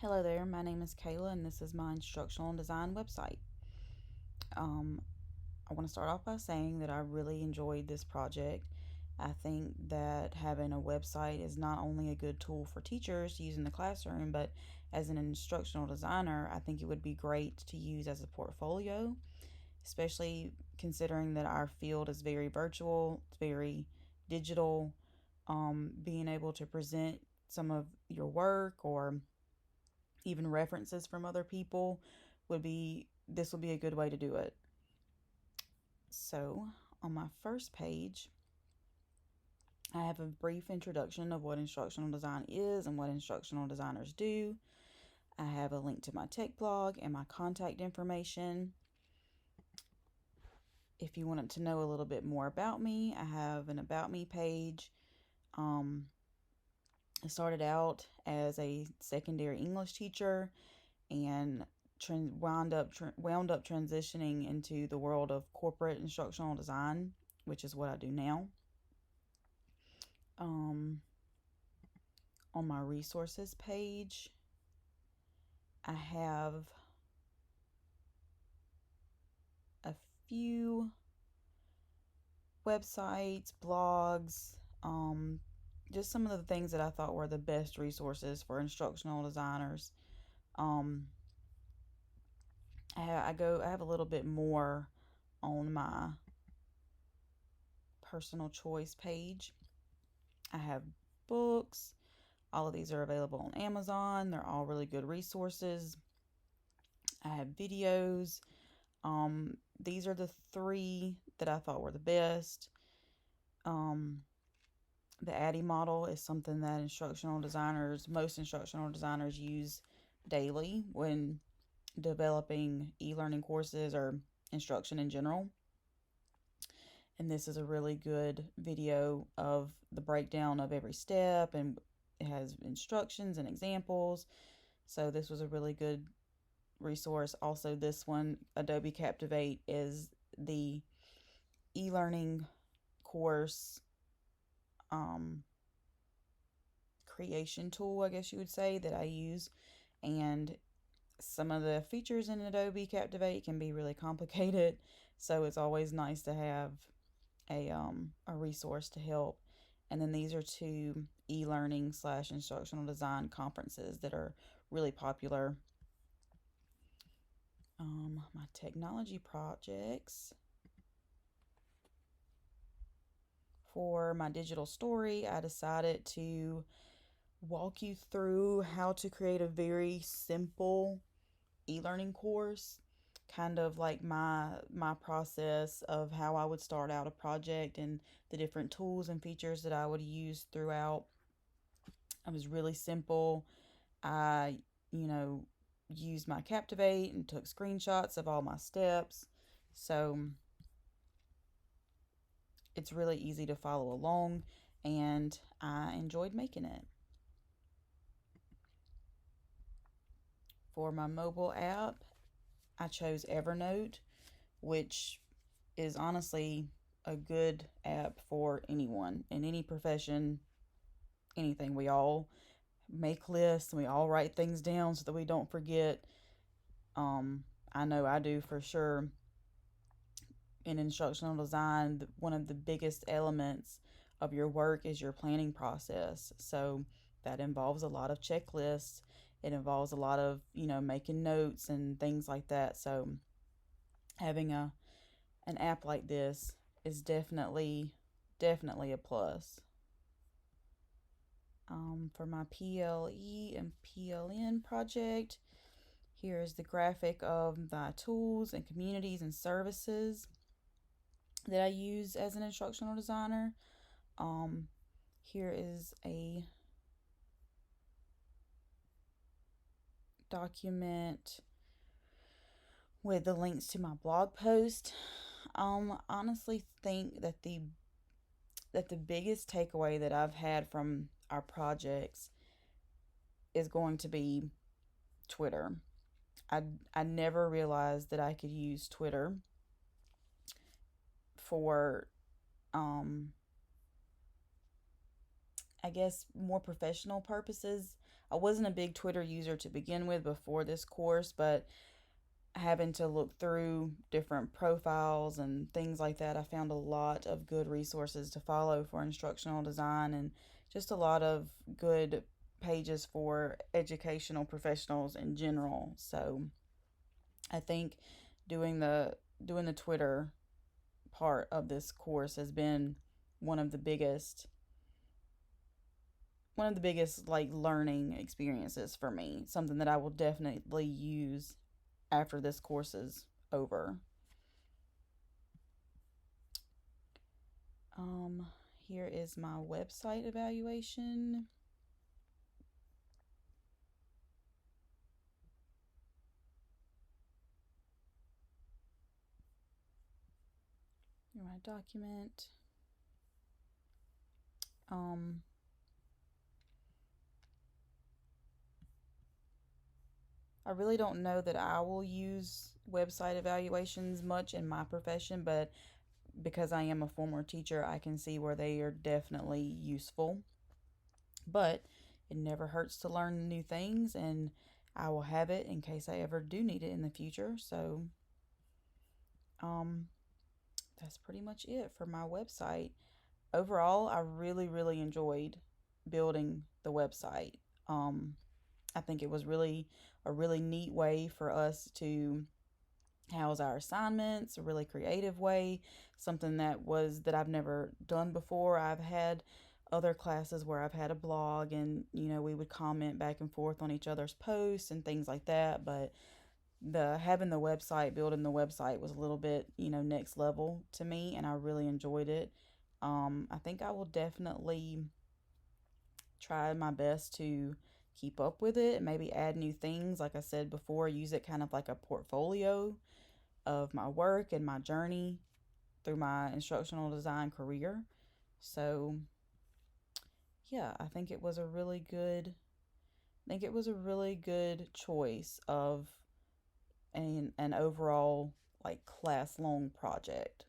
Hello there, my name is Kayla and this is my instructional design website. Um, I want to start off by saying that I really enjoyed this project. I think that having a website is not only a good tool for teachers to use in the classroom, but as an instructional designer, I think it would be great to use as a portfolio, especially considering that our field is very virtual, it's very digital. Being able to present some of your work or even references from other people would be a good way to do it. So, on my first page, I have a brief introduction of what instructional design is and what instructional designers do. I have a link to my tech blog and my contact information. If you wanted to know a little bit more about me, I have an About Me page. I started out as a secondary English teacher and wound up transitioning into the world of corporate instructional design, which is what I do now. On my resources page, I have a few websites, blogs, just some of the things that I thought were the best resources for instructional designers. Um, I have a little bit more on my personal choice page. I have books. All of these are available on Amazon. They're all really good resources. I have videos. These are the three that I thought were the best. The ADDIE model is something that most instructional designers use daily when developing e-learning courses or instruction in general. And this is a really good video of the breakdown of every step, and it has instructions and examples. So this was a really good resource. Also, this one, Adobe Captivate, is the e-learning course creation tool, I guess you would say, that I use. And some of the features in Adobe Captivate can be really complicated, so it's always nice to have a resource to help. And then these are two e-learning / instructional design conferences that are really popular. My technology projects. For my digital story, I decided to walk you through how to create a very simple e-learning course, kind of like my process of how I would start out a project and the different tools and features that I would use throughout. It was really simple. I, you know, used my Captivate and took screenshots of all my steps. So it's really easy to follow along, and I enjoyed making it. For my mobile app, I chose Evernote, which is honestly a good app for anyone in any profession, anything. We all make lists and we all write things down so that we don't forget. I know I do for sure. In instructional design, one of the biggest elements of your work is your planning process. So that involves a lot of checklists. It involves a lot of, making notes and things like that. So having an app like this is definitely a plus. For my PLE and PLN project, here is the graphic of the tools and communities and services that I use as an instructional designer. Here is a document with the links to my blog post. Honestly think that the biggest takeaway that I've had from our projects is going to be Twitter. I never realized that I could use Twitter for I guess more professional purposes. I wasn't a big Twitter user to begin with before this course, but having to look through different profiles and things like that, I found a lot of good resources to follow for instructional design and just a lot of good pages for educational professionals in general. So I think doing the doing the Twitter part of this course has been one of the biggest like learning experiences for me. Something that I will definitely use after this course is over. Um, Here is my website evaluation. Here my document. Um, I really don't know that I will use website evaluations much in my profession, but because I am a former teacher, I can see where they are definitely useful. But it never hurts to learn new things, and I will have it in case I ever do need it in the future. So, um, that's pretty much it for my website. Overall, I really, really enjoyed building the website. Um, I think it was really a really neat way for us to house our assignments, a really creative way, something that I've never done before. I've had other classes where I've had a blog and we would comment back and forth on each other's posts and things like that, but the having the website, building the website was a little bit, next level to me, and I really enjoyed it. I think I will definitely try my best to keep up with it and maybe add new things. Like I said before, use it kind of like a portfolio of my work and my journey through my instructional design career. So, yeah, I think it was a really good choice of an overall like class long project.